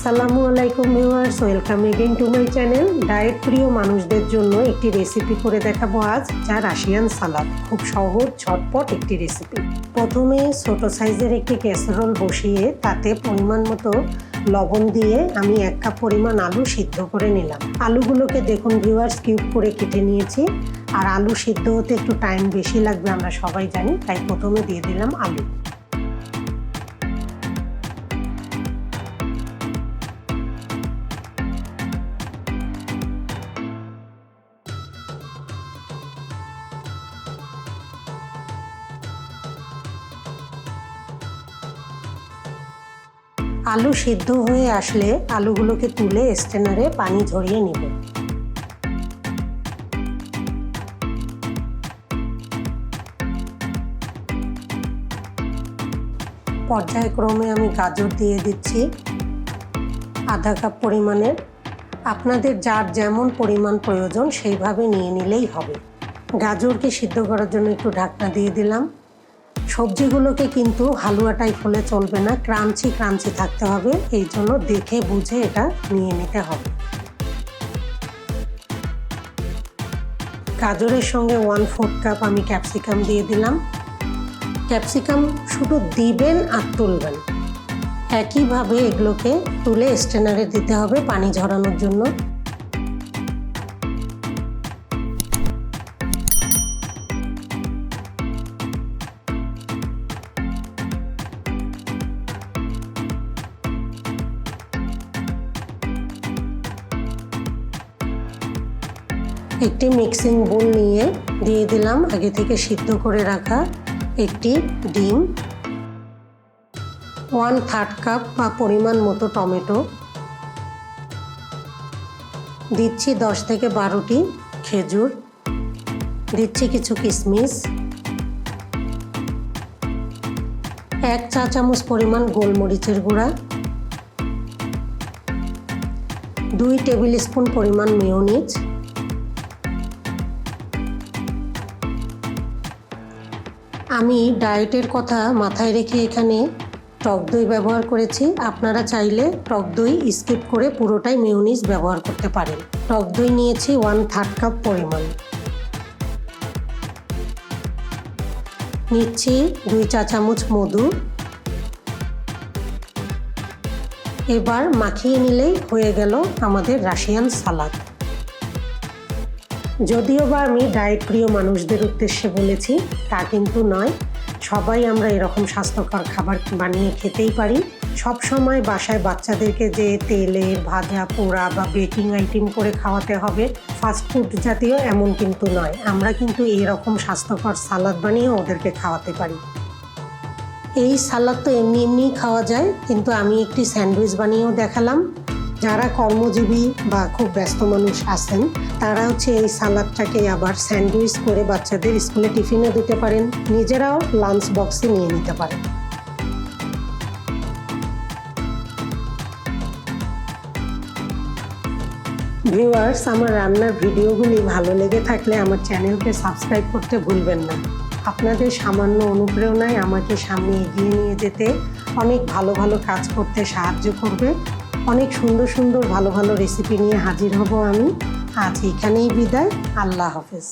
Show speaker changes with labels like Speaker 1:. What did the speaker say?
Speaker 1: আসসালামু আলাইকুম viewers, welcome again to my channel. Diet প্রিয় মানুষদের জন্য একটি রেসিপি করে দেখাবো আজ, যা রাশিয়ান সালাদ। খুব সহজ ঝটপট একটি রেসিপি। প্রথমে ছোট সাইজের একটি ক্যাসারোল বসিয়ে তাতে পরিমাণ মতো লবণ দিয়ে আমি 1 কাপ পরিমাণ আলু সিদ্ধ করে নিলাম। আলুগুলোকে দেখুন ভিউয়ার্স, কিউব করে কেটে নিয়েছি। আর আলু সিদ্ধ হতে একটু টাইম বেশি লাগবে, আমরা সবাই জানি, তাই প্রথমে দিয়ে দিলাম আলু। আলু সিদ্ধ হয়ে আসলে আলুগুলোকে তুলে স্ট্রেনারে পানি ঝরিয়ে নিব। পর্যায়ক্রমে আমি গাজর দিয়ে দিচ্ছি 1/2 কাপ পরিমাণের। আপনাদের যার যেমন পরিমাণ প্রয়োজন সেইভাবে নিয়ে নিলেই হবে। গাজরকে সিদ্ধ করার জন্য একটু ঢাকনা দিয়ে দিলাম। সবজিগুলোকে কিন্তু হালুয়া টাইপ হলে চলবে না, ক্রাঞ্চি ক্রাঞ্চি থাকতে হবে, এই জন্য দেখে বুঝে এটা নিয়ে নিতে হবে। গাজরের সঙ্গে 1/4 কাপ আমি ক্যাপসিকাম দিয়ে দিলাম। ক্যাপসিকাম শুধু দিবেন আর তুলবেন, একইভাবে এগুলোকে তুলে স্ট্রেনারে দিতে হবে পানি ঝরানোর জন্য। একটি মিক্সিং বোল নিয়ে দিয়ে দিলাম আগে থেকে সিদ্ধ করে রাখা একটি ডিম, 1/3 কাপ বা পরিমাণ মতো টমেটো, দিচ্ছি 10 থেকে 12টি খেজুর, দিচ্ছি কিছু কিশমিশ, 1 চা চামচ পরিমাণ গোলমরিচের গুঁড়া, 2 টেবিল স্পুন পরিমাণ মেয়োনিজ, আমি ডায়েটের কথা মাথায় রেখে এখানে টক দই ব্যবহার করেছি। আপনারা চাইলে টক দই স্কিপ করে পুরোটাই মেয়োনিজ ব্যবহার করতে পারেন। টক দই নিয়েছি 1/3 কাপ পরিমাণ। নিচ্ছি 2 চা চামচ মধু। এবার মাখিয়ে নিলেই হয়ে গেল আমাদের রাশিয়ান সালাদ। যদিও বা আমি ডায়েট প্রিয় মানুষদের উদ্দেশ্যে বলেছি, তা কিন্তু নয়। সবাই আমরা এরকম স্বাস্থ্যকর খাবার বানিয়ে খেতেই পারি। সব সময় বাসায় বাচ্চাদেরকে যে তেলের ভাজা পোড়া বা বেকিং আইটেম করে খাওয়াতে হবে, ফাস্টফুড জাতীয়, এমন কিন্তু নয়। আমরা কিন্তু এরকম স্বাস্থ্যকর সালাদ বানিয়ে ওদেরকে খাওয়াতে পারি। এই সালাদ তো এমনি এমনিই খাওয়া যায়, কিন্তু আমি একটি স্যান্ডউইচ বানিয়েও দেখালাম। যারা কর্মজীবী বা খুব ব্যস্ত মানুষ আছেন, তারা এই সালাদটাকে আবার স্যান্ডউইচ করে বাচ্চাদের স্কুলে টিফিনে দিতে পারেন, নিজেরাও লাঞ্চ বক্সে নিয়ে নিতে পারেন। ভিউয়ার্স, আমার রান্নার ভিডিওগুলি ভালো লেগে থাকলে আমার চ্যানেলকে সাবস্ক্রাইব করতে ভুলবেন না। আপনাদের সামান্য অনুপ্রেরণায় আমাকে সামনে এগিয়ে নিয়ে যেতে, অনেক ভালো ভালো কাজ করতে সাহায্য করবে। অনেক সুন্দর সুন্দর ভালো ভালো রেসিপি নিয়ে হাজির হব আমি। আজ এখানেই বিদায়। আল্লাহ হাফেজ।